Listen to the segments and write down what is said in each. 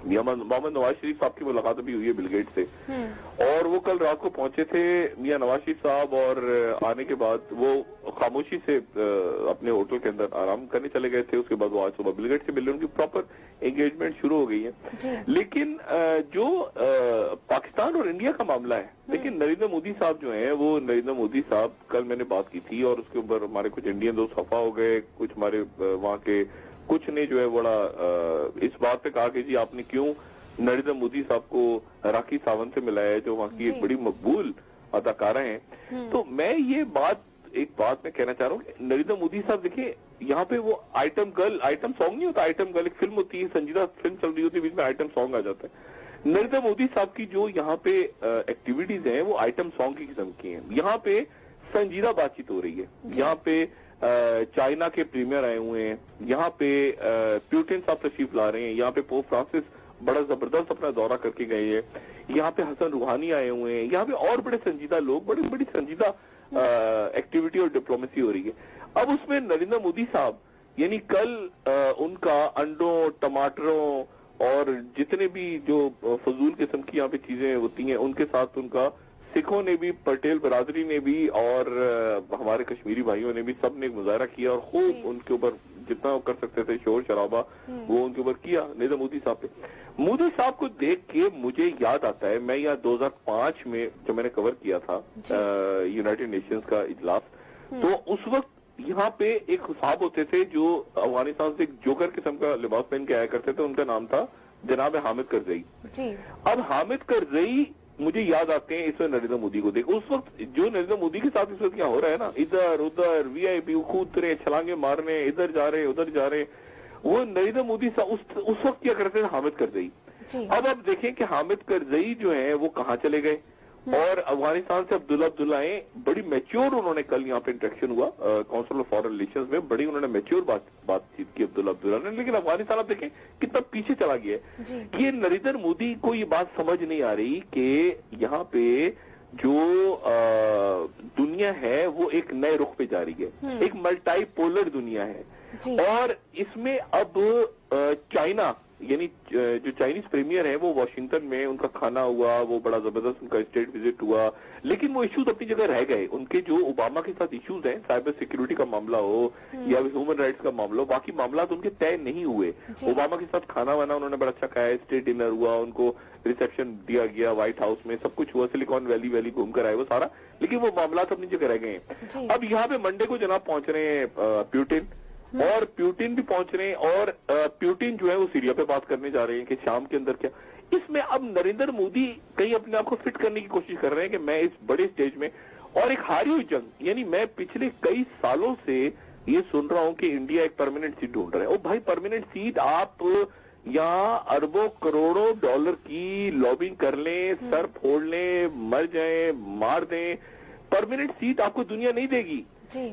मियां मोहम्मद नवाज शरीफ साहब की मुलाकात भी हुई है बिल गेट से, और वो कल रात को पहुंचे थे मियां नवाज शरीफ साहब, और आने के बाद वो खामोशी से अपने होटल के अंदर आराम करने चले गए थे। उसके बाद वो आज सुबह बिल गेट से मिले, उनकी प्रॉपर एंगेजमेंट शुरू हो गई है। लेकिन जो पाकिस्तान और इंडिया का मामला है, लेकिन नरेंद्र मोदी साहब जो हैं, वो नरेंद्र मोदी साहब, कल मैंने बात की थी और उसके ऊपर हमारे कुछ इंडियन दोस्त खफा हो गए, कुछ हमारे वहाँ के कुछ ने जो है बड़ा इस बात पे कहा कि जी आपने क्यों नरेंद्र मोदी साहब को राखी सावंत से मिलाया है, जो वहाँ की एक बड़ी मकबूल अदाकारा हैं। तो मैं ये एक बात मैं कहना चाह रहा हूँ कि नरेंद्र मोदी साहब देखिए, यहाँ पे वो आइटम सॉन्ग नहीं होता, आइटम गर्ल एक फिल्म होती है, संजीदा फिल्म चल रही होती है, बीच में आइटम सॉन्ग आ जाता है। नरेंद्र मोदी साहब की जो यहाँ पे एक्टिविटीज हैं, वो आइटम सॉन्ग की किस्म की हैं। यहाँ पे संजीदा बातचीत हो रही है, यहाँ पे चाइना के प्रीमियर आए हुए हैं, यहाँ पे प्यूटिन साहब तशरीफ ला रहे हैं, यहाँ पे पोप फ्रांसिस बड़ा जबरदस्त अपना दौरा करके गए हैं, यहाँ पे हसन रूहानी आए हुए हैं, यहाँ पे और बड़े संजीदा लोग, बड़ी बड़ी संजीदा एक्टिविटी और डिप्लोमेसी हो रही है। अब उसमें नरेंद्र मोदी साहब यानी कल उनका अंडों, टमाटरों और जितने भी जो फजूल किस्म की यहाँ पे चीजें होती हैं, उनके साथ उनका सिखों ने भी, पटेल बरादरी ने भी और हमारे कश्मीरी भाइयों ने भी, सब ने मुजाहरा किया और खूब उनके ऊपर जितना वो कर सकते थे शोर शराबा वो उनके ऊपर किया नरेंद्र मोदी साहब पे। मोदी साहब को देख के मुझे याद आता है, मैं यहाँ 2005 में जो मैंने कवर किया था यूनाइटेड नेशंस का इजलास, तो उस वक्त यहाँ पे एक साहब होते थे जो अफगानिस्तान से एक जोकर किस्म का लिबास पहन के आया करते थे, उनका नाम था जनाब हामिद करजई। अब हामिद करजई मुझे याद आते हैं इस वक्त नरेंद्र मोदी को देख, उस वक्त जो नरेंद्र मोदी के साथ इस वक्त क्या हो रहा है ना, इधर उधर वीआईपी कूद रहे, छलांगे मारने, इधर जा रहे उधर जा रहे, वो नरेंद्र मोदी साहब उस वक्त क्या करते थे हामिद करजई। अब आप देखें कि हामिद करजई जो है वो कहाँ चले गए, और अफगानिस्तान से अब्दुल्ला आए, बड़ी मैच्योर उन्होंने कल यहाँ पे इंटरेक्शन हुआ काउंसिल ऑफ फॉरेन रिलेशंस में, बड़ी उन्होंने मैच्योर बातचीत की अब्दुल्ला ने। लेकिन अफगानिस्तान आप देखें कितना पीछे चला गया है। ये नरेंद्र मोदी को ये बात समझ नहीं आ रही कि यहाँ पे जो दुनिया है वो एक नए रुख पे जा रही है, एक मल्टीपोलर दुनिया है, और इसमें अब चाइना यानी जो चाइनीज प्रीमियर है वो वॉशिंगटन में, उनका खाना हुआ, वो बड़ा जबरदस्त उनका स्टेट विजिट हुआ, लेकिन वो इश्यूज अपनी जगह रह गए। उनके जो ओबामा के साथ इश्यूज हैं, साइबर सिक्योरिटी का मामला हो या ह्यूमन राइट्स का मामला हो, बाकी मामला तो उनके तय नहीं हुए। ओबामा के साथ खाना वाना उन्होंने बड़ा अच्छा खाया, स्टेट डिनर हुआ, उनको रिसेप्शन दिया गया व्हाइट हाउस में, सब कुछ हुआ, सिलिकॉन वैली घूम कर आए वो सारा, लेकिन वो मामला अपनी जगह रह गए हैं। अब यहाँ पे मंडे को जनाब पहुंच रहे हैं प्यूटिन, और प्यूटिन भी पहुंच रहे हैं, और प्यूटिन जो है वो सीरिया पे बात करने जा रहे हैं कि शाम के अंदर क्या। इसमें अब नरेंद्र मोदी कहीं अपने आप को फिट करने की कोशिश कर रहे हैं कि मैं इस बड़े स्टेज में, और एक हारी हुई जंग, यानी मैं पिछले कई सालों से ये सुन रहा हूं कि इंडिया एक परमानेंट सीट ढूंढ रहा है। ओ भाई, परमानेंट सीट आप यहाँ अरबों करोड़ों डॉलर की लॉबिंग कर लें, सर फोड़ लें, मर जाएं, मार दें, परमानेंट सीट आपको दुनिया नहीं देगी।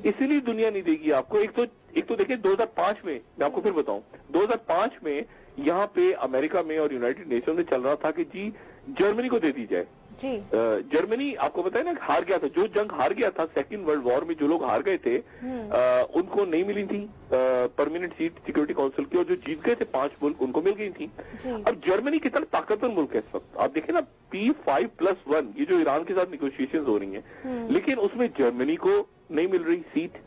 इसीलिए दुनिया नहीं देगी आपको। एक तो देखिए 2005 में, मैं आपको फिर बताऊं, 2005 में यहाँ पे अमेरिका में और यूनाइटेड नेशन में चल रहा था कि जी जर्मनी को दे दी जाए। जर्मनी आपको पता है ना हार गया था, जो जंग हार गया था सेकेंड वर्ल्ड वॉर में, जो लोग हार गए थे उनको नहीं मिली थी परमानेंट सीट सिक्योरिटी काउंसिल की, और जो जीत गए थे 5 मुल्क उनको मिल गई थी। अब जर्मनी कितना ताकतवर मुल्क है इस वक्त, आप देखें ना P5+1, ये जो ईरान के साथ निगोशिएशन हो रही है, लेकिन उसमें जर्मनी को नहीं मिल रही सीट।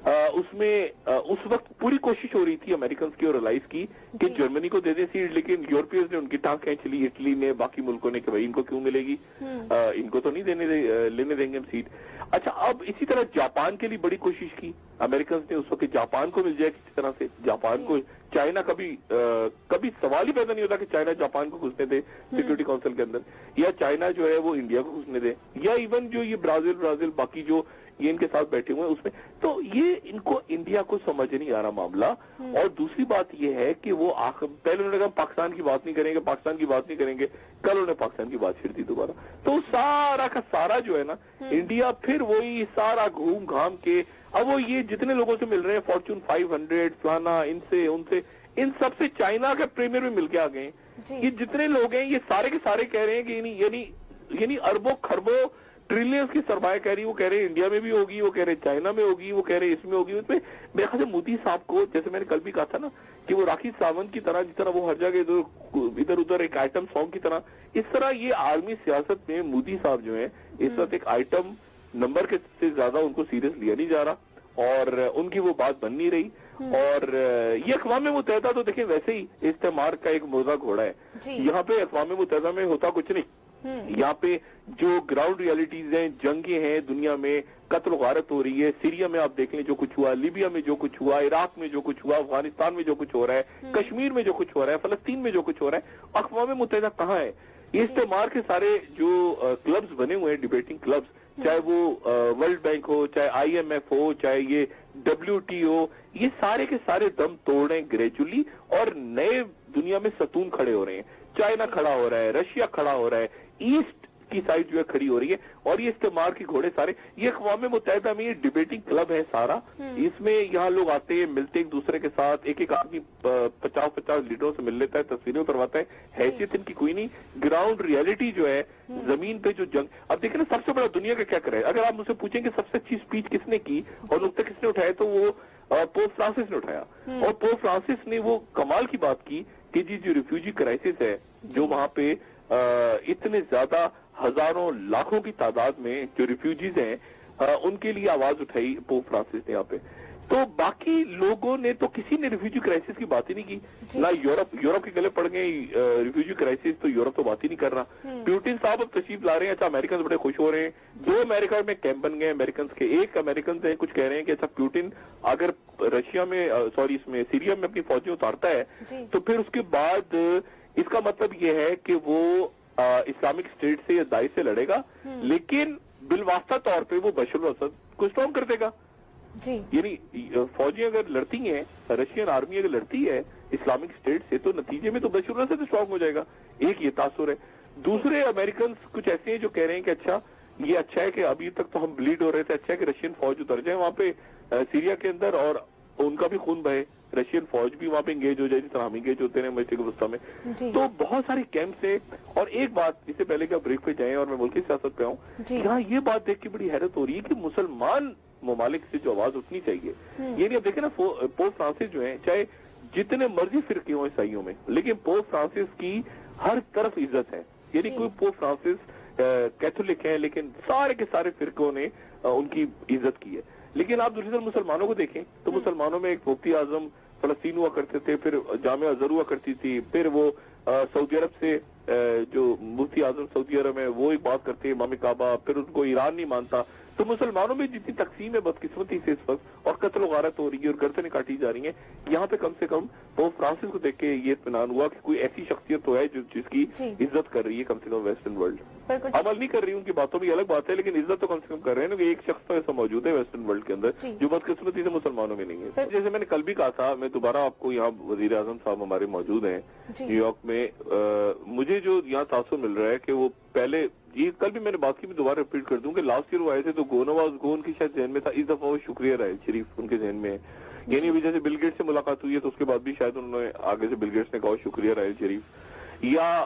उसमें उस वक्त पूरी कोशिश हो रही थी अमेरिकन की और अलाइज की कि जर्मनी को दे दें सीट, लेकिन यूरोपियंस ने उनकी टांग खींच ली, इटली ने, बाकी मुल्कों ने कि भाई इनको क्यों मिलेगी, इनको तो नहीं लेने देंगे हम सीट। अच्छा, अब इसी तरह जापान के लिए बड़ी कोशिश की अमेरिकन ने उस वक्त, जापान को मिल जाए किसी तरह से, जापान को। चाइना कभी सवाल ही पैदा नहीं होता कि चाइना जापान को घुसने दे सिक्योरिटी काउंसिल के अंदर, या चाइना जो है वो इंडिया को घुसने दे, या इवन जो ये ब्राजील बाकी जो ये इनके साथ बैठे हुए हैं उसमें, तो ये इनको इंडिया को समझ नहीं आ रहा मामला। और दूसरी बात ये है कि वो पहले उन्होंने कहा पाकिस्तान की बात नहीं करेंगे, कल उन्होंने पाकिस्तान की बात छेड़ दी दोबारा। तो सारा का सारा जो है ना, इंडिया फिर वही सारा घूम घाम के, अब वो ये जितने लोगों से मिल रहे हैं, फॉर्च्यून 500 फलाना, इनसे उनसे, इन सबसे चाइना के प्रीमियर में मिल के आ गए। ये जितने लोग हैं ये सारे के सारे कह रहे हैं कि यानी अरबों खरबों ट्रिलियंस की सरमायाकारी, वो कह रहे हैं इंडिया में भी होगी, वो कह रहे हैं चाइना में होगी, वो कह रहे हैं इसमें होगी, उसमें मेरे ख्याल से मोदी साहब को, जैसे मैंने कल भी कहा था ना کہ وہ راکھی ساونت کی طرح جس طرح وہ ہر جگہ ادھر ادھر ایک آئٹم سانگ کی طرح، اس طرح یہ عالمی سیاست میں مودی صاحب جو ہیں اس وقت ایک آئٹم نمبر کے سے زیادہ ان کو سیریس لیا نہیں جا رہا، اور ان کی وہ بات بن نہیں رہی. اور یہ اقوام متحدہ تو دیکھیں ویسے ہی استعمار کا ایک موزہ گھوڑا ہے. یہاں پہ اقوام متحدہ میں ہوتا کچھ نہیں. یہاں پہ جو گراؤنڈ ریالٹیز ہیں، جنگیں ہیں دنیا میں، قتل و غارت ہو رہی ہے. سیریا میں آپ دیکھ لیں جو کچھ ہوا، لیبیا میں جو کچھ ہوا، عراق میں جو کچھ ہوا، افغانستان میں جو کچھ ہو رہا ہے، کشمیر میں جو کچھ ہو رہا ہے، فلسطین میں جو کچھ ہو رہا ہے. اقوام متحدہ کہاں ہے؟ یہ استعمار کے سارے جو کلبز بنے ہوئے ہیں، ڈیبیٹنگ کلبز، چاہے وہ ورلڈ بینک ہو، چاہے IMF ہو، چاہے یہ WTO، یہ سارے کے سارے دم توڑ رہے ہیں گریجولی، اور نئے دنیا میں ستون کھڑے ہو رہے ہیں. چائنا کھڑا ہو رہا ہے، رشیا کھڑا ہو رہا ہے، ایسٹ کی سائڈ جو ہے کھڑی ہو رہی ہے، اور یہ استعمار کے گھوڑے سارے، یہ اقوام متحدہ میں یہ ڈیبیٹنگ کلب ہے سارا. اس میں یہاں لوگ آتے ہیں، ملتے ایک دوسرے کے ساتھ، ایک ایک آدمی 50 لیڈروں سے مل لیتا ہے، تصویریں اترواتا ہے. حیثیت ان کی کوئی نہیں. گراؤنڈ ریالٹی جو ہے زمین پہ جو جنگ، اب دیکھیں نا سب سے بڑا دنیا کا کیا کرے. اگر آپ مجھ سے پوچھیں کہ سب سے اچھی اسپیچ کس نے کی اور نقطہ کس نے اٹھایا، تو وہ پوپ فرانسس نے اٹھایا. اور پوپ فرانسس نے وہ کمال کی بات کی کہ جی جو ریفیوجی کرائسس ہے، جو وہاں پہ اتنے زیادہ ہزاروں لاکھوں کی تعداد میں جو ریفیوجیز ہیں، ان کے لیے آواز اٹھائی پوپ فرانسس نے یہاں پہ. تو باقی لوگوں نے تو کسی نے ریفیوجی کرائسس کی بات ہی نہیں کی. نہ یورپ کے گلے پڑ گئے ریفیوجی کرائسس، تو یورپ تو بات ہی نہیں کر رہا. پیوٹن صاحب اب تشریف لا رہے ہیں. اچھا امریکن بڑے خوش ہو رہے ہیں. 2 امریکہ میں کیمپ بن گئے امریکنز کے. ایک امریکنز ہیں کچھ کہہ رہے ہیں کہ اچھا پیوٹن اگر رشیا میں اس میں سیریا میں اپنی فوجیں اتارتا ہے تو پھر اس کے بعد اس کا مطلب یہ ہے کہ وہ اسلامک اسٹیٹ سے یا داعش سے لڑے گا، لیکن بالواسطہ طور پہ وہ بشار الاسد کو اسٹرانگ کر دے گا. یعنی فوجیں اگر لڑتی ہیں، رشین آرمی اگر لڑتی ہے اسلامک اسٹیٹ سے، تو نتیجے میں تو بشار الاسد اسٹرانگ ہو جائے گا. ایک یہ تاثر ہے. دوسرے امریکنز کچھ ایسے ہیں جو کہہ رہے ہیں کہ اچھا یہ اچھا ہے کہ ابھی تک تو ہم بلیڈ ہو رہے تھے، اچھا ہے کہ رشین فوج اتر جائے وہاں پہ سیریا کے اندر، اور ان کا بھی خون بہے، رشین فوج بھی وہاں پہ انگیج ہو جائے جس طرح ہم انگیج ہوتے ہیں مشرق وسطیٰ میں. تو بہت سارے کیمپ سے. اور ایک بات اس سے پہلے کہ آپ بریک پہ جائیں اور میں ملکی سیاست پہ آؤں، یہاں یہ بات دیکھ کے بڑی حیرت ہو رہی ہے کہ مسلمان ممالک سے جو آواز اٹھنی چاہیے، یعنی اب دیکھیں نا پوپ فرانسس جو ہیں، چاہے جتنے مرضی فرقے ہوں عیسائیوں میں، لیکن پوپ فرانسس کی ہر طرف عزت ہے. یعنی کوئی پوپ فرانسس کیتھولک ہے لیکن سارے کے سارے فرقوں نے ان کی عزت کی ہے. لیکن آپ دوسری طرف مسلمانوں کو دیکھیں تو مسلمانوں میں ایک مفتی اعظم فلسطین ہوا کرتے تھے، پھر جامعہ ازہر ہوا کرتی تھی، پھر وہ سعودی عرب سے جو مفتی اعظم سعودی عرب ہے وہ ایک بات کرتے ہیں امام کعبہ، پھر ان کو ایران نہیں مانتا. تو مسلمانوں میں جتنی تقسیم ہے بدقسمتی سے اس وقت، اور قتل و غارت ہو رہی ہے اور گردنیں کاٹی جا رہی ہیں، یہاں پہ کم سے کم پوپ فرانسس کو دیکھ کے یہ اطمینان ہوا کہ کوئی ایسی شخصیت تو ہے جس کی عزت کر رہی ہے کم سے کم ویسٹرن ورلڈ. عمل نہیں کر رہی ان کی باتوں میں الگ بات ہے، لیکن عزت تو کم سے کم کر رہے ہیں نا. کہ ایک شخص تو ایسا موجود ہے ویسٹرن ورلڈ کے اندر جو بدقسمتی سے مسلمانوں میں نہیں ہے. جیسے میں نے کل بھی کہا تھا، میں دوبارہ آپ کو، یہاں وزیر اعظم صاحب ہمارے موجود ہیں نیو یارک میں، مجھے جو یہاں تاثر مل رہا ہے کہ وہ پہلے، یہ کل بھی میں نے بات کی، میں دوبارہ ریپیٹ کر دوں کہ لاسٹ ایئر وہ آئے تھے تو گو نواز گو ان کی شاید ذہن میں تھا، اس دفعہ وہ شکریہ رائل شریف ان کے ذہن میں ہے. یعنی ابھی جیسے بل گیٹس سے ملاقات ہوئی ہے تو اس کے بعد بھی شاید انہوں نے آگے سے بل گیٹس نے کہا شکریہ رائل شریف. یا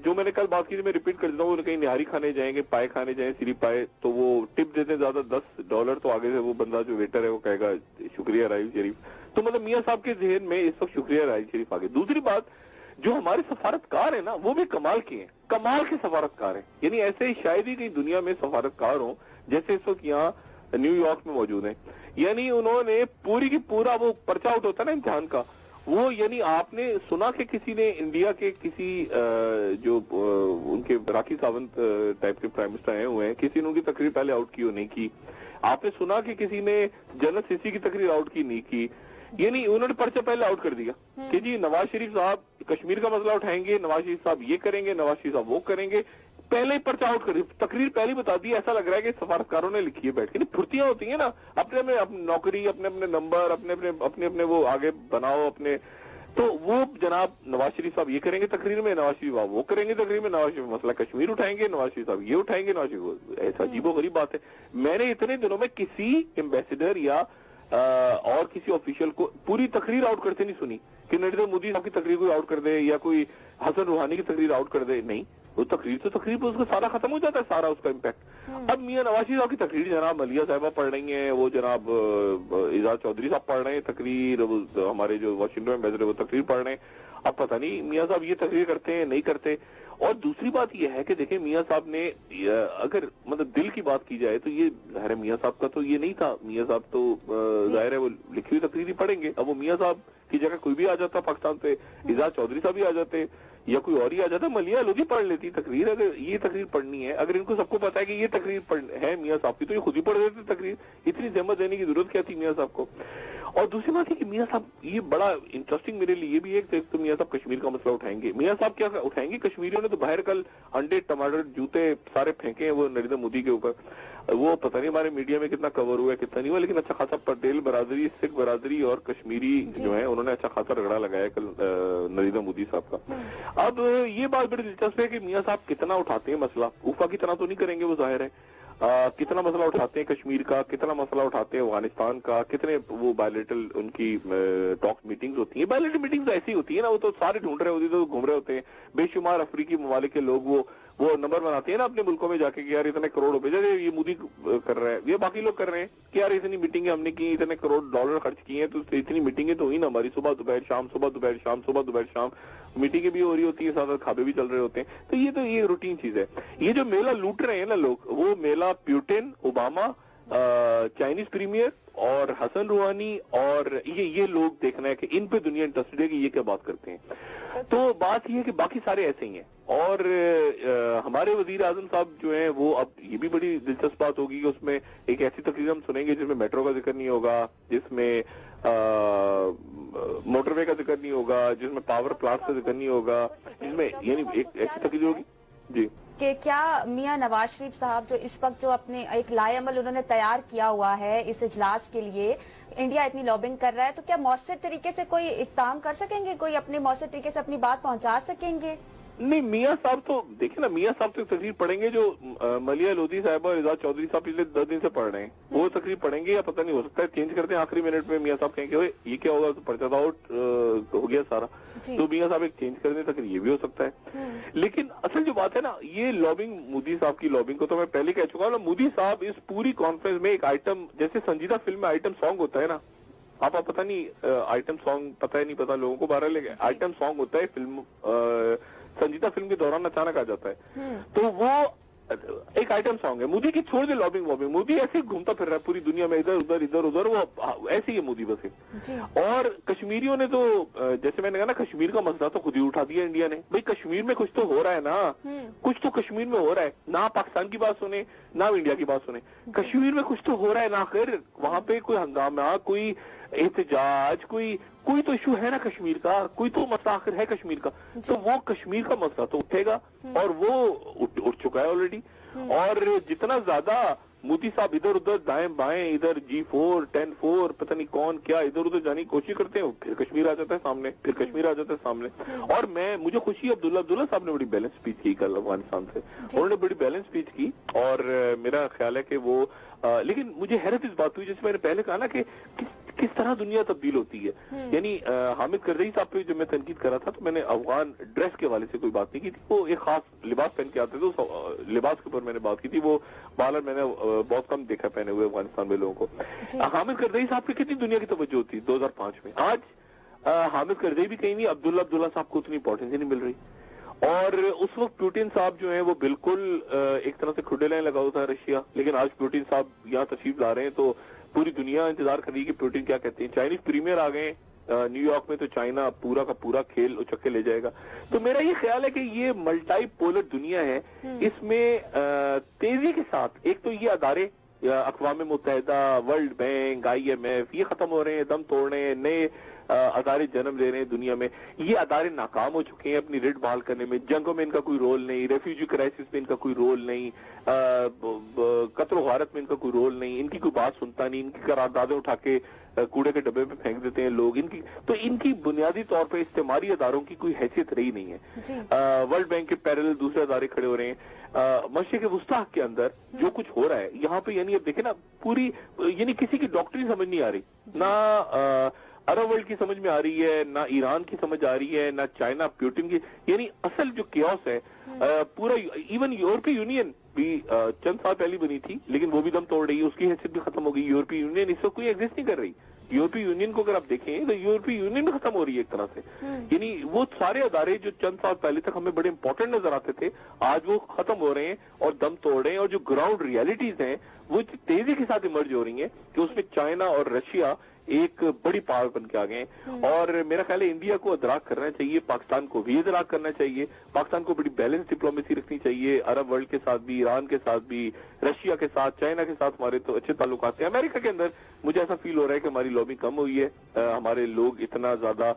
جو میں نے کل بات کی تھی میں ریپیٹ کر دیتا ہوں، وہ کہیں نہاری کھانے جائیں گے، پائے کھانے جائیں، سری پائے، تو وہ ٹپ دیتے ہیں زیادہ $10، تو آگے سے وہ بندہ جو ویٹر ہے وہ کہے گا شکریہ رائل شریف. تو مطلب میاں صاحب کے ذہن میں اس وقت شکریہ رائل شریف آگے. دوسری بات، جو ہمارے سفارتکار ہیں نا وہ بھی کمال کے ہیں، کمال کے سفارتکار ہیں. یعنی ایسے شاید ہی کہیں دنیا میں سفارتکار ہوں جیسے اس وقت یہاں نیو یارک میں موجود ہیں. یعنی انہوں نے پوری کی پورا وہ پرچہ آؤٹ ہوتا ہے نا امتحان کا، وہ یعنی آپ نے سنا کہ کسی نے انڈیا کے کسی جو ان کے راکھی ساونت ٹائپ کے پرائم منسٹر آئے ہوئے ہیں، کسی نے ان کی تقریر پہلے آؤٹ کی ہو نہیں کی. آپ نے سنا کہ کسی نے جنرل سیسی کی تقریر آؤٹ کی نہیں کی. یعنی انہوں نے پرچہ پہلے آؤٹ کر دیا کہ جی نواز شریف صاحب کشمیر کا مسئلہ اٹھائیں گے، نواز شریف صاحب یہ کریں گے، نواز شریف صاحب وہ کریں گے. پہلے ہی پرچہ آؤٹ کر دی، تقریر پہلے بتا دی. ایسا لگ رہا ہے کہ سفارتکاروں نے لکھی ہے بیٹھ کے. پھرتیاں ہوتی ہیں نا، اپنے اپنے نوکری، اپنے اپنے نمبر، اپنے وہ آگے بناؤ اپنے. تو وہ جناب نواز شریف صاحب یہ کریں گے تقریر میں، نواز شریف صاحب وہ کریں گے تقریر میں، نواز شریف مسئلہ کشمیر اٹھائیں گے، نواز شریف صاحب یہ اٹھائیں گے، نواز شریف. ایسا عجیب و غریب بات ہے. میں نے اتنے دنوں میں کسی ایمبیسیڈر یا اور کسی آفیشل کو پوری تقریر آؤٹ کرتے نہیں سنی کہ نریندر مودی صاحب کی تقریر کوئی آؤٹ کر دے یا کوئی حسن روحانی کی تقریر آؤٹ کر دے. نہیں، वो तकरीर पर उसका सारा खत्म हो जाता है, सारा उसका इम्पैक्ट। अब मियां नवाज शरीफ साहब की तकरीर जनाब मलिया साहिबा पढ़ रही हैं, वो जनाब एजाज चौधरी साहब पढ़ रहे हैं तकरीर, हमारे जो वाशिंगटन एम्बेसडर वो तकरीर पढ़ रहे हैं। अब पता नहीं मियां साहब ये तकरीर करते हैं नहीं करते। और दूसरी बात ये है कि देखें मियां साहब ने अगर मतलब दिल की बात की जाए तो ये ज़ाहिर है मियां साहब का तो ये नहीं था। मियां साहब तो ज़ाहिर है वो लिखी हुई तकरीर ही पढ़ेंगे। अब वो मियां साहब की जगह कोई भी आ जाता पाकिस्तान से, एजाज चौधरी साहब भी आ जाते या कोई और ही आ जाता, मलिया लोग ही पढ़ लेती तकरीर। अगर ये तकरीर पढ़नी है, अगर इनको सबको पता है कि ये तकरीर है मियां साहब की, तो ये खुद ही पढ़ देते तकरीर। इतनी जहमत देने की जरूरत क्या थी मियां साहब को। और दूसरी बात है कि मियां साहब ये बड़ा इंटरेस्टिंग मेरे लिए भी है तो मियां साहब कश्मीर का मसला उठाएंगे। मियां साहब क्या उठाएंगे, कश्मीरियों ने तो बाहर कल अंडे टमाटर जूते सारे फेंके हैं वो नरेंद्र मोदी के ऊपर। वो पता नहीं हमारे मीडिया में कितना कवर हुआ है कितना नहीं हुआ, लेकिन अच्छा खासा पटेल बरादरी, सिख बरादरी और कश्मीरी जो है उन्होंने अच्छा खासा रगड़ा लगाया कल नरेंद्र मोदी साहब का। अब ये बात बड़ी दिलचस्प है कि मियां साहब कितना उठाते हैं मसला, उफा की तरह तो नहीं करेंगे वो जाहिर है। कितना मसला उठाते हैं कश्मीर का, कितना मसला उठाते हैं अफगानिस्तान का, कितने वो बायलेटरल उनकी टॉक्स मीटिंग्स होती हैं। बायलेटरल मीटिंग्स ऐसी होती है ना, वो तो सारे ढूंढ रहे होते हैं, तो घूम रहे होते हैं। बेशुमार अफ्रीकी ममालिक के लोग वो नंबर बनाते हैं ना अपने मुल्कों में जाके कि यार इतने करोड़ रुपए जैसे ये मोदी कर रहा है, ये बाकी लोग कर रहे हैं कि यार इतनी मीटिंगें हमने की, इतने करोड़ डॉलर खर्च किए हैं, तो इतनी मीटिंगें तो हुई ना हमारी, सुबह दोपहर शाम, सुबह दोपहर शाम, सुबह दोपहर शाम मीटिंगें भी हो रही होती है, साथ साथ खाबे भी चल रहे होते हैं। तो ये रूटीन चीज है। ये जो मेला लूट रहे हैं ना लोग, वो मेला पुतिन, ओबामा, चाइनीज प्रीमियर और हसन रूहानी और ये लोग देखना है कि इन पे दुनिया इंटरेस्टेड है कि ये क्या बात करते हैं। तो बात ये है कि बाकी सारे ऐसे ही हैं। और हमारे वजीर आजम साहब जो हैं वो, अब ये भी बड़ी दिलचस्प बात होगी कि उसमें एक ऐसी तकरीर हम सुनेंगे जिसमें मेट्रो का जिक्र नहीं होगा, जिसमें मोटरवे का जिक्र नहीं होगा, जिसमें पावर प्लांट का जिक्र नहीं होगा, जिसमें यानी एक ऐसी तकरीर होगी जी कि क्या मियां नवाज शरीफ साहब जो इस वक्त जो अपने एक लाएअमल उन्होंने तैयार किया हुआ है इस इजलास के लिए, इंडिया इतनी लॉबिंग कर रहा है, तो क्या मौसर तरीके से कोई इक़दाम कर सकेंगे, कोई अपने मौसर तरीके से अपनी बात पहुंचा सकेंगे? नहीं, मियां साहब तो देखिए ना, मियां साहब तो तकरीर पढ़ेंगे जो मलिया लोधी साहब और एजाज चौधरी साहब पिछले 10 दिन से पढ़ रहे हैं, वो तकरीर पढ़ेंगे या पता नहीं, हो सकता है चेंज करते हैं आखिरी मिनट में। मियां साहब कहेंगे ये क्या होगा, तो पर्चा आउट हो गया सारा, तो मियां साहब एक चेंज कर दें तकरीर, ये भी हो सकता है। लेकिन असल जो बात है ना, ये लॉबिंग मोदी साहब की लॉबिंग को तो मैं पहले कह चुका हूँ। मोदी साहब इस पूरी कॉन्फ्रेंस में एक आइटम, जैसे संजीदा फिल्म में आइटम सॉन्ग होता है ना, आप पता नहीं आइटम सॉन्ग पता है नहीं पता लोगों को, बारह लेके आइटम सॉन्ग होता है फिल्म, संजीदा फिल्म के दौरान अचानक आ जाता है, तो वो एक आइटम सॉन्ग है। मोदी की छोड़ दे लॉबिंग वॉबिंग, मोदी ऐसे ही घूमता फिर रहा है पूरी दुनिया में, इधर उधर, वो ऐसे ही है मोदी बस। और कश्मीरियों ने तो जैसे मैंने कहा ना, कश्मीर का मसला तो खुद ही उठा दिया इंडिया ने। भाई कश्मीर में कुछ तो हो रहा है ना, कुछ तो कश्मीर में हो रहा है ना, पाकिस्तान की बात सुने ना इंडिया की बात सुने, कश्मीर में कुछ तो हो रहा है ना। आखिर वहां पे कोई हंगामा, कोई एहतजाज, कोई तो इशू है ना कश्मीर का, कोई तो मसला आखिर है कश्मीर का, तो वो कश्मीर का मसला तो उठेगा, और वो उठ चुका है ऑलरेडी। और जितना ज्यादा मोदी साहब इधर उधर दाएं बाएं, इधर G4, 10-4 पता नहीं कौन क्या इधर उधर जाने की कोशिश करते हैं, फिर कश्मीर आ जाता है सामने, फिर कश्मीर आ जाता है सामने। और मुझे खुशी, अब्दुल्ला साहब ने बड़ी बैलेंस स्पीच की कल अफगानिस्तान से, उन्होंने बड़ी बैलेंस स्पीच की, और मेरा ख्याल है कि वो लेकिन मुझे हैरत इस बात हुई, जैसे मैंने पहले कहा ना कि किस तरह दुनिया तब्दील होती है। यानी हामिद करजई साहब पे जो मैं तनकीद कर रहा था, तो मैंने अफगान ड्रेस के हवाले से कोई बात नहीं की थी, वो एक खास लिबास पहन के आते थे, तो लिबास के ऊपर मैंने बात की थी। वो बालर मैंने बहुत कम देखा पहने हुए अफगानिस्तान में लोगों को। हामिद करजई साहब की कितनी दुनिया की तवज्जो होती 2005 में, आज हामिद करजई भी कहीं नहीं, अब्दुल्ला साहब को उतनी इंपॉर्टेंस ही नहीं मिल रही। और उस वक्त पुतिन साहब जो है वो बिल्कुल एक तरह से खुडे लाइन लगा हुआ था रशिया, लेकिन आज पुतिन साहब यहाँ तशरीफ ला रहे हैं, तो पूरी दुनिया इंतजार कर रही है कि पुतिन क्या कहते हैं। चाइनीज प्रीमियर आ गए न्यूयॉर्क में, तो चाइना पूरा का पूरा खेल उचक के ले जाएगा। तो मेरा ये ख्याल है कि ये मल्टी पोलर दुनिया है, इसमें तेजी के साथ एक तो ये अदारे, अक़वाम मुत्तहिदा, वर्ल्ड बैंक, IMF, ये खत्म हो रहे हैं, दम तोड़ रहे हैं, नए अदारे जन्म ले रहे हैं दुनिया में। ये अदारे नाकाम हो चुके हैं अपनी रिट बहाल करने में, जंगों में इनका कोई रोल नहीं, रेफ्यूजी क्राइसिस में इनका कोई रोल नहीं, कत्ल गारत में इनका कोई रोल नहीं, इनकी कोई बात सुनता नहीं, इनकी करारदादें उठा के कूड़े के डब्बे में फेंक देते हैं लोग। इनकी बुनियादी तौर पर इस्तेमारी अदारों की कोई हैसियत रही नहीं है। वर्ल्ड बैंक के पैरेलल दूसरे अदारे खड़े हो रहे हैं। मशरिक़ वुस्ता के अंदर जो कुछ हो रहा है यहाँ पे, यानी अब देखे ना, पूरी यानी किसी की डॉक्ट्रिन समझ नहीं आ रही, ना अरब वर्ल्ड की समझ में आ रही है, ना ईरान की समझ आ रही है, ना चाइना पुतिन की, यानी असल जो कियोस है पूरा इवन यूरोपीय यूनियन भी चंद साल पहले बनी थी, लेकिन वो भी दम तोड़ रही है, उसकी हैसियत भी खत्म हो गई। यूरोपीय यूनियन इस वक्त कोई एग्जिस्ट नहीं कर रही। यूरोपीय यूनियन को अगर आप देखें तो यूरोपीय यूनियन भी खत्म हो रही है एक तरह से। यानी वो सारे अदारे जो चंद साल पहले तक हमें बड़े इंपॉर्टेंट नजर आते थे, आज वो खत्म हो रहे हैं और दम तोड़ रहे हैं। और जो ग्राउंड रियलिटीज हैं वो तेजी के साथ इमर्ज हो रही हैं कि उसमें चाइना और रशिया एक बड़ी पावर बन के आ गए। और मेरा ख्याल है इंडिया को अदराक करना चाहिए, पाकिस्तान को भी अदराक करना चाहिए। पाकिस्तान को बड़ी बैलेंस डिप्लोमेसी रखनी चाहिए, अरब वर्ल्ड के साथ भी, ईरान के साथ भी, रशिया के साथ, चाइना के साथ हमारे तो अच्छे ताल्लुकात हैं। अमेरिका के अंदर मुझे ऐसा फील हो रहा है कि हमारी लॉबी कम हुई है, हमारे लोग इतना ज्यादा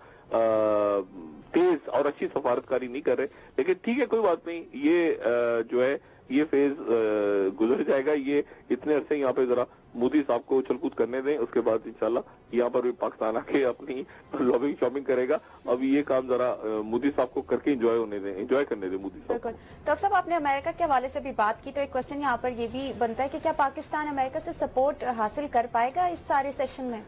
तेज और अच्छी सफारतकारी नहीं कर रहे। लेकिन ठीक है, कोई बात नहीं, ये जो है ये फेज गुजर जाएगा। ये इतने अरसे यहाँ पे जरा मोदी साहब को उछल-कूद करने दें, उसके बाद इंशाल्लाह यहाँ पर भी पाकिस्तान आके अपनी लॉबिंग शॉपिंग करेगा। अब ये काम जरा मोदी साहब को करके एंजॉय होने दें, एंजॉय करने दें मोदी साहब। बिल्कुल। डॉक्टर साहब, आपने अमेरिका के हवाले से भी बात की, तो एक क्वेश्चन यहाँ पर ये भी बनता है कि क्या पाकिस्तान अमेरिका से सपोर्ट हासिल कर पाएगा इस सारे सेशन में?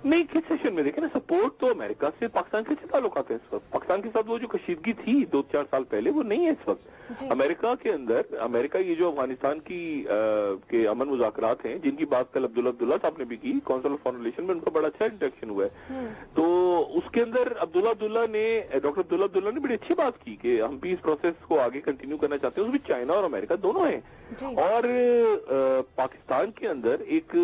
नहीं, किस सेशन में? देखें ना, सपोर्ट तो अमेरिका से पाकिस्तान के अच्छे ताल्लुकात हैं इस वक्त। पाकिस्तान के साथ वो जो कशीदगी थी 2-4 साल पहले, वो नहीं है इस वक्त। अमेरिका के अंदर, अमेरिका ये जो अफगानिस्तान की के अमन मुज़ाकरात हैं, जिनकी बात कल अब्दुल्ला साहब ने भी की, काउंसिल ऑफ फॉरेन रिलेशन में उनका बड़ा अच्छा इंटरेक्शन हुआ है। तो उसके अंदर डॉक्टर अब्दुल्ला ने बड़ी अच्छी बात की कि हम पीस प्रोसेस को आगे कंटिन्यू करना चाहते हैं। उसमें चाइना और अमेरिका दोनों हैं। और पाकिस्तान के अंदर एक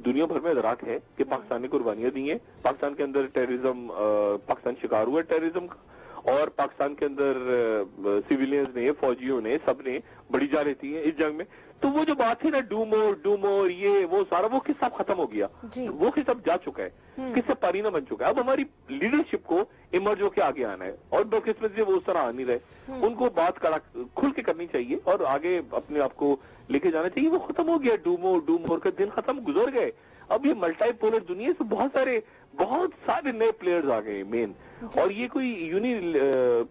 दुनिया भर में अदराक है कि पाकिस्तान ने कुर्बानियां दी हैं। पाकिस्तान के अंदर टेररिज्म, पाकिस्तान शिकार हुआ है टेररिज्म का, और पाकिस्तान के अंदर सिविलियंस ने, फौजियों ने, सबने बड़ी जान लेती है इस जंग में। तो वो जो बात थी ना, डू मोर, ये वो सारा वो किस्सा खत्म हो गया, वो किस्सा जा चुका है, किस्सा पारीना बन चुका है। अब हमारी लीडरशिप को इमर्ज होकर आगे आना है, और बदकिस्मती से वो उस तरह आ नहीं रहे। उनको बात कड़ा खुल के करनी चाहिए और आगे अपने आप को लेके जाना चाहिए। वो खत्म हो गया, डू मोर का दिन खत्म, गुजर गए। अब ये मल्टीपोलर दुनिया से बहुत सारे नए प्लेयर्स आ गए मेन, और ये कोई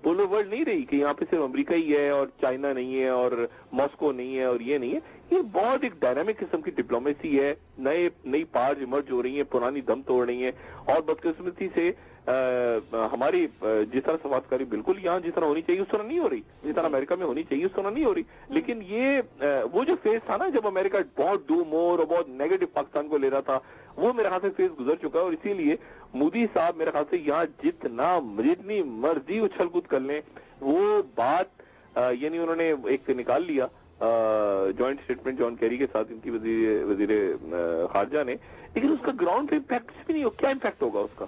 पोलर वर्ल्ड नहीं रही कि यहाँ पे सिर्फ अमेरिका ही है और चाइना नहीं है और मॉस्को नहीं है और ये नहीं है। ये बहुत एक डायनामिक किस्म की डिप्लोमेसी है। नई पार्ट इमर्ज हो रही है, पुरानी दम तोड़ रही है। और बदकिस्मती से हमारी जिस तरह सफारतकारी बिल्कुल यहाँ जिस तरह होनी चाहिए उस तरह नहीं हो रही, जिस तरह अमेरिका में होनी चाहिए उस तरह नहीं हो रही। लेकिन ये वो जो फेज था ना, जब अमेरिका बहुत डू मोर और बहुत नेगेटिव पाकिस्तान को ले रहा था, वो मेरे ख्याल से फेज गुजर चुका है। और इसीलिए मोदी साहब मेरे ख्याल से यहाँ जितनी मर्जी उछल कूद कर लें, वो बात यानी उन्होंने एक निकाल लिया जॉइंट स्टेटमेंट जॉन कैरी के साथ, इनकी वजीर खारजा ने, लेकिन उसका ग्राउंड पे इम्पैक्ट भी नहीं हो। क्या इम्पैक्ट होगा उसका?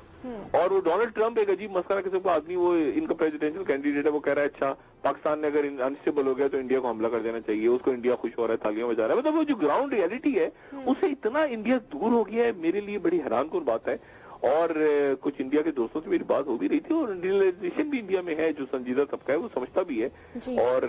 और वो डोनाल्ड ट्रंप एक अजीब मसला किस्म का आदमी, वो इनका प्रेसिडेंशियल कैंडिडेट है, वो कह रहा है अच्छा पाकिस्तान ने अगर अनस्टेबल हो गया तो इंडिया को हमला कर देना चाहिए, उसको इंडिया खुश हो रहा है, तालियां बजा रहा है। मतलब वो जो ग्राउंड रियलिटी है उससे इतना इंडिया दूर हो गया है, मेरे लिए बड़ी हैरानकुन बात है। और कुछ इंडिया के दोस्तों से मेरी बात हो भी रही थी, और रियलाइजेशन भी इंडिया में है, जो संजीदा तबका है वो समझता भी है, और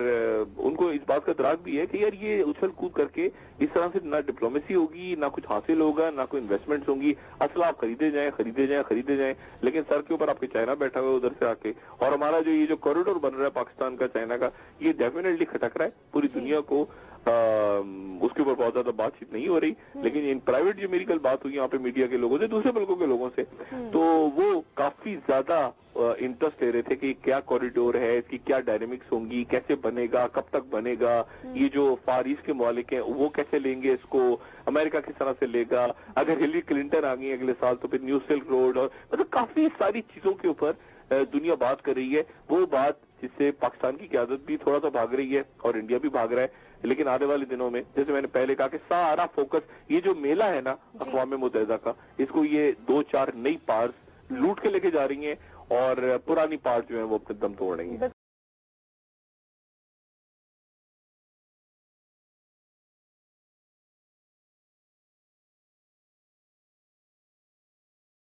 उनको इस बात का इदराक भी है कि यार ये उछल कूद करके इस तरह से ना डिप्लोमेसी होगी, ना कुछ हासिल होगा, ना कोई इन्वेस्टमेंट्स होंगी। असल आप खरीदे जाएं, लेकिन सर के ऊपर आपके चाइना बैठा हुआ उधर से आके। और हमारा जो ये जो कॉरिडोर बन रहा है पाकिस्तान का चाइना का, ये डेफिनेटली खटक रहा है पूरी दुनिया को। उसके ऊपर बहुत ज्यादा बातचीत नहीं हो रही, लेकिन इन प्राइवेट जो मेरी कल बात हुई यहाँ पे मीडिया के लोगों से, दूसरे मुल्कों के लोगों से, तो वो काफी ज्यादा इंटरेस्ट ले रहे थे कि क्या कॉरिडोर है, इसकी क्या डायनेमिक्स होंगी, कैसे बनेगा, कब तक बनेगा, ये जो फार ईस्ट के मालिक हैं वो कैसे लेंगे इसको, अमेरिका किस तरह से लेगा, अगर हिलरी क्लिंटन आ गई अगले साल तो फिर न्यू सिल्क रोड, और मतलब काफी सारी चीजों के ऊपर दुनिया बात कर रही है। वो बात जिससे पाकिस्तान की क़यादत भी थोड़ा सा भाग रही है और इंडिया भी भाग रहा है। लेकिन आने वाले दिनों में, जैसे मैंने पहले कहा कि सारा फोकस, ये जो मेला है ना अक़वाम मुत्तहिदा का, इसको ये 2-4 नई पार्ट्स लूट के लेके जा रही हैं और पुरानी पार्ट जो है वो अपने दम तोड़ रही हैं।